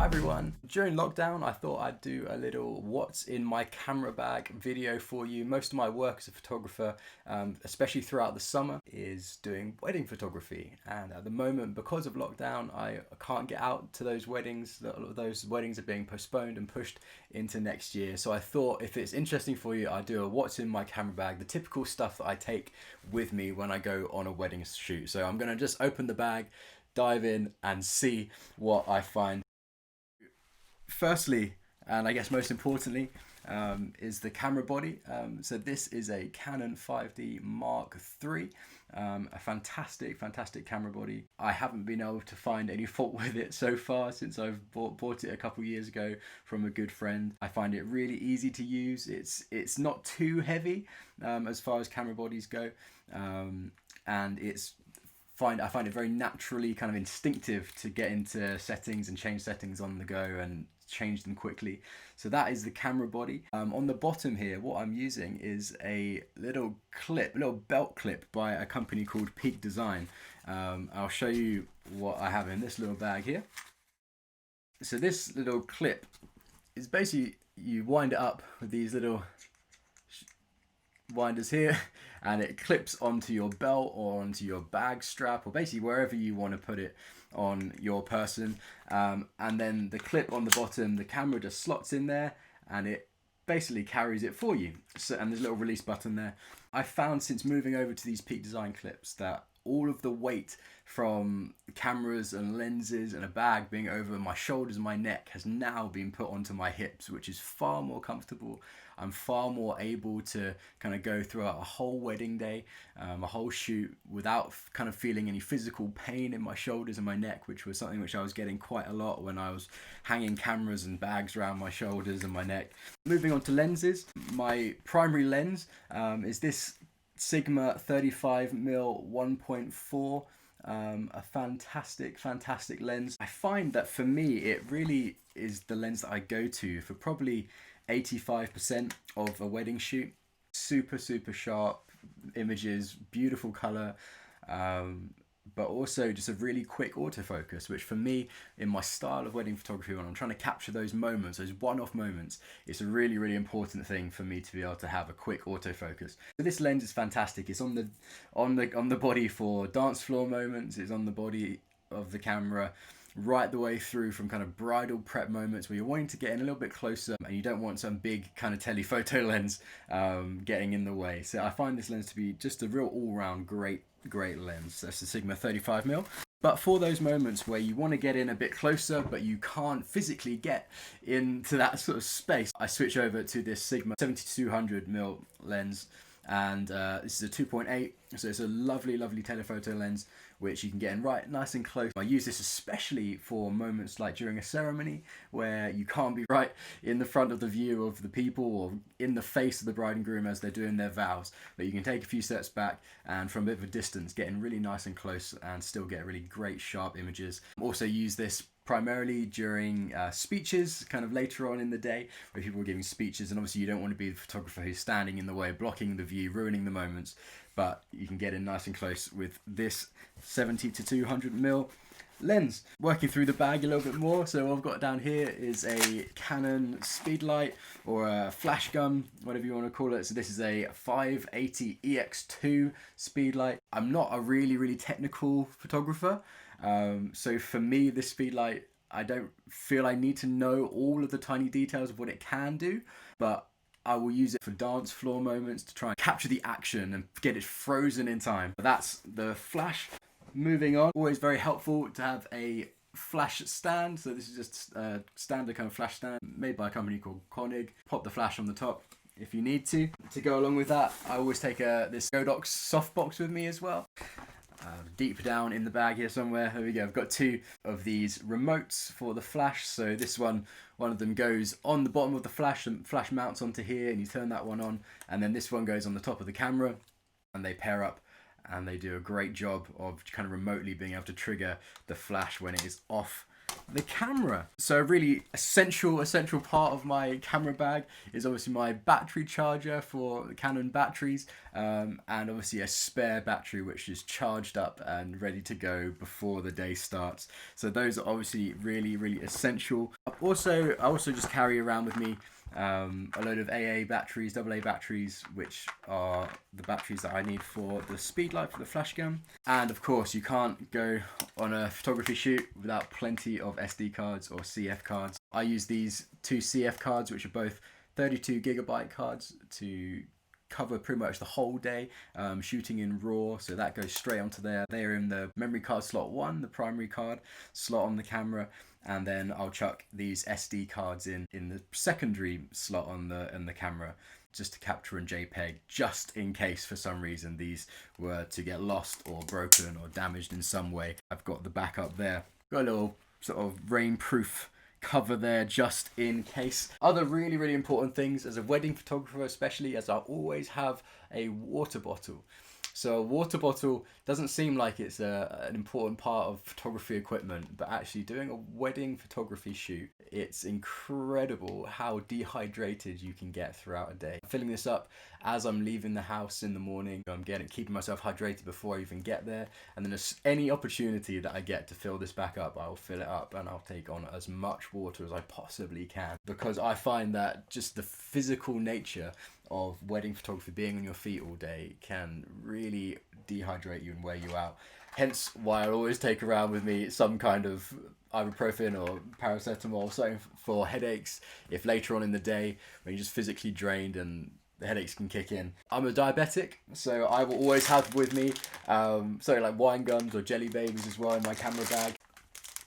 everyone. During lockdown, I thought I'd do a little what's in my camera bag video for you. Most of my work as a photographer, especially throughout the summer, is doing wedding photography. And at the moment, because of lockdown, I can't get out to those weddings. Those weddings are being postponed and pushed into next year. So I thought if it's interesting for you, I'd do a what's in my camera bag, the typical stuff that I take with me when I go on a wedding shoot. So I'm gonna just open the bag, dive in and see what I find. Firstly, and I guess most importantly, is the camera body. So this is a Canon 5D Mark III, a fantastic camera body. I haven't been able to find any fault with it so far since I've bought it a couple years ago from a good friend. I find it really easy to use. It's not too heavy as far as camera bodies go, and I find it very naturally kind of instinctive to get into settings and change settings on the go and change them quickly. So that is the camera body. On the bottom here, what I'm using is a little belt clip by a company called Peak Design. I'll show you what I have in this little bag here. So this little clip is basically, you wind it up with these little winders here and it clips onto your belt or onto your bag strap or basically wherever you want to put it on your person, and then the clip on the bottom, the camera just slots in there and it basically carries it for you. So, and there's a little release button there. I found since moving over to these Peak Design clips that all of the weight from cameras and lenses and a bag being over my shoulders and my neck has now been put onto my hips, which is far more comfortable. I'm far more able to kind of go throughout a whole wedding day, a whole shoot without kind of feeling any physical pain in my shoulders and my neck, which was something which I was getting quite a lot when I was hanging cameras and bags around my shoulders and my neck. Moving on to lenses, my primary lens is this Sigma 35mm 1.4, a fantastic lens. I find that for me it really is the lens that I go to for probably 85% of a wedding shoot. Super sharp images, beautiful color, but also just a really quick autofocus, which for me, in my style of wedding photography, when I'm trying to capture those moments, those one-off moments, it's a really important thing for me to be able to have a quick autofocus. So this lens is fantastic. It's on the body for dance floor moments. It's on the body of the camera right the way through from kind of bridal prep moments where you're wanting to get in a little bit closer and you don't want some big kind of telephoto lens getting in the way. So I find this lens to be just a real all-round great lens. That's the Sigma 35mm. But for those moments where you want to get in a bit closer but you can't physically get into that sort of space, I switch over to this Sigma 7200mm lens, and this is a 2.8, so it's a lovely telephoto lens which you can get in right nice and close. I use this especially for moments like during a ceremony where you can't be right in the front of the view of the people or in the face of the bride and groom as they're doing their vows, but you can take a few steps back and from a bit of a distance get in really nice and close and still get really great sharp images. Also use this primarily during speeches, kind of later on in the day where people are giving speeches, and obviously you don't want to be the photographer who's standing in the way, blocking the view, ruining the moments, but you can get in nice and close with this 70 to 200mm lens. Working through the bag a little bit more, so what I've got down here is a Canon speedlight or a flash gun, whatever you want to call it. So this is a 580 EX2 speedlight. I'm not a really technical photographer, so for me this speedlight, I don't feel I need to know all of the tiny details of what it can do, but I will use it for dance floor moments to try and capture the action and get it frozen in time. That's the flash. Moving on, always very helpful to have a flash stand. So this is just a standard kind of flash stand made by a company called Mkiii. Pop the flash on the top if you need to. To go along with that, I always take this Godox softbox with me as well. Deep down in the bag here somewhere, there we go. I've got two of these remotes for the flash. So this one of them goes on the bottom of the flash and flash mounts onto here and you turn that one on, and then this one goes on the top of the camera and they pair up and they do a great job of kind of remotely being able to trigger the flash when it is off the camera. So a really essential part of my camera bag is obviously my battery charger for the Canon batteries, and obviously a spare battery which is charged up and ready to go before the day starts. So those are obviously really essential. I also just carry around with me a load of AA batteries, AA batteries, which are the batteries that I need for the speed light for the flash cam. And of course, you can't go on a photography shoot without plenty of SD cards or CF cards. I use these two CF cards, which are both 32GB cards, to cover pretty much the whole day shooting in RAW, so that goes straight onto there. They're in the memory card slot 1, the primary card slot on the camera, and then I'll chuck these SD cards in the secondary slot on the camera, just to capture in JPEG, just in case for some reason these were to get lost or broken or damaged in some way. I've got the backup there. Got a little sort of rainproof cover there just in case. Other really important things as a wedding photographer, especially, as I always have a water bottle. So a water bottle doesn't seem like it's an important part of photography equipment, but actually doing a wedding photography shoot, it's incredible how dehydrated you can get throughout a day. I'm filling this up as I'm leaving the house in the morning. I'm keeping myself hydrated before I even get there, and then any opportunity that I get to fill this back up, I'll fill it up and I'll take on as much water as I possibly can, because I find that just the physical nature of wedding photography, being on your feet all day, can really dehydrate you and wear you out. Hence why I always take around with me some kind of ibuprofen or paracetamol, something for headaches, if later on in the day when you're just physically drained and the headaches can kick in. I'm a diabetic, so I will always have with me something like wine gums or jelly babies as well in my camera bag.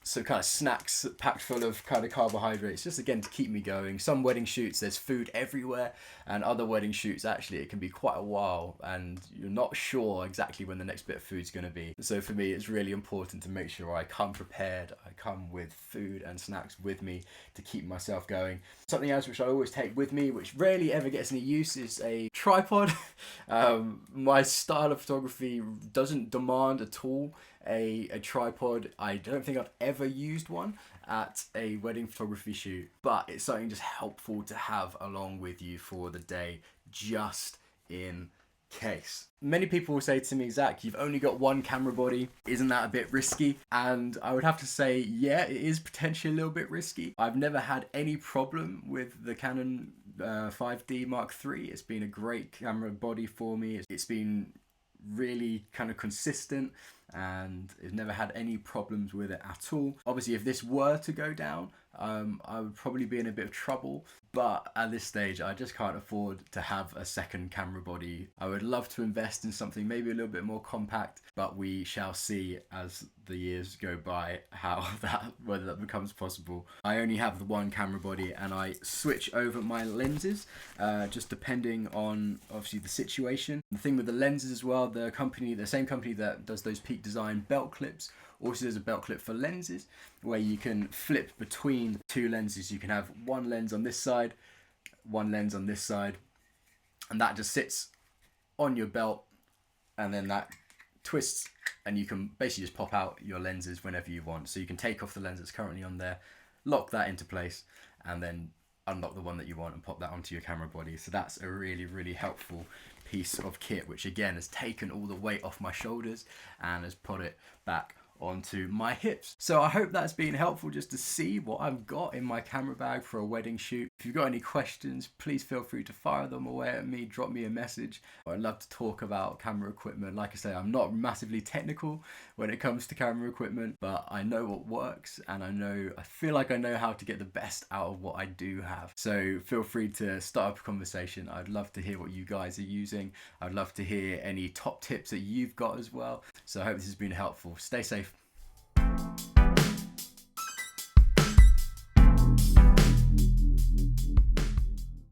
So kind of snacks packed full of kind of carbohydrates, just again to keep me going. Some wedding shoots there's food everywhere, and other wedding shoots actually it can be quite a while and you're not sure exactly when the next bit of food's going to be. So for me it's really important to make sure I come prepared, I come with food and snacks with me to keep myself going. Something else which I always take with me, which rarely ever gets any use, is a tripod. My style of photography doesn't demand at all a tripod. I don't think I've ever used one at a wedding photography shoot, but it's something just helpful to have along with you for the day, just in case. Many people will say to me, Zach, you've only got one camera body, isn't that a bit risky? And I would have to say, yeah, it is potentially a little bit risky. I've never had any problem with the Canon 5D Mark III. It's been a great camera body for me. It's been really kind of consistent, and I've never had any problems with it at all. Obviously, if this were to go down, I would probably be in a bit of trouble, but at this stage I just can't afford to have a second camera body. I would love to invest in something maybe a little bit more compact, but we shall see as the years go by whether that becomes possible. I only have the one camera body, and I switch over my lenses just depending on obviously the situation. The thing with the lenses as well, the same company that does those Peak Design belt clips also does a belt clip for lenses, where you can flip between two lenses. You can have one lens on this side, one lens on this side, and that just sits on your belt, and then that twists, and you can basically just pop out your lenses whenever you want. So you can take off the lens that's currently on there, lock that into place, and then unlock the one that you want and pop that onto your camera body. So that's a really helpful piece of kit, which again has taken all the weight off my shoulders and has put it back onto my hips. So I hope that's been helpful just to see what I've got in my camera bag for a wedding shoot. If you've got any questions, please feel free to fire them away at me, drop me a message. I'd love to talk about camera equipment. Like I say, I'm not massively technical when it comes to camera equipment, but I know what works, and I feel like I know how to get the best out of what I do have. So feel free to start up a conversation. I'd love to hear what you guys are using. I'd love to hear any top tips that you've got as well. So I hope this has been helpful. Stay safe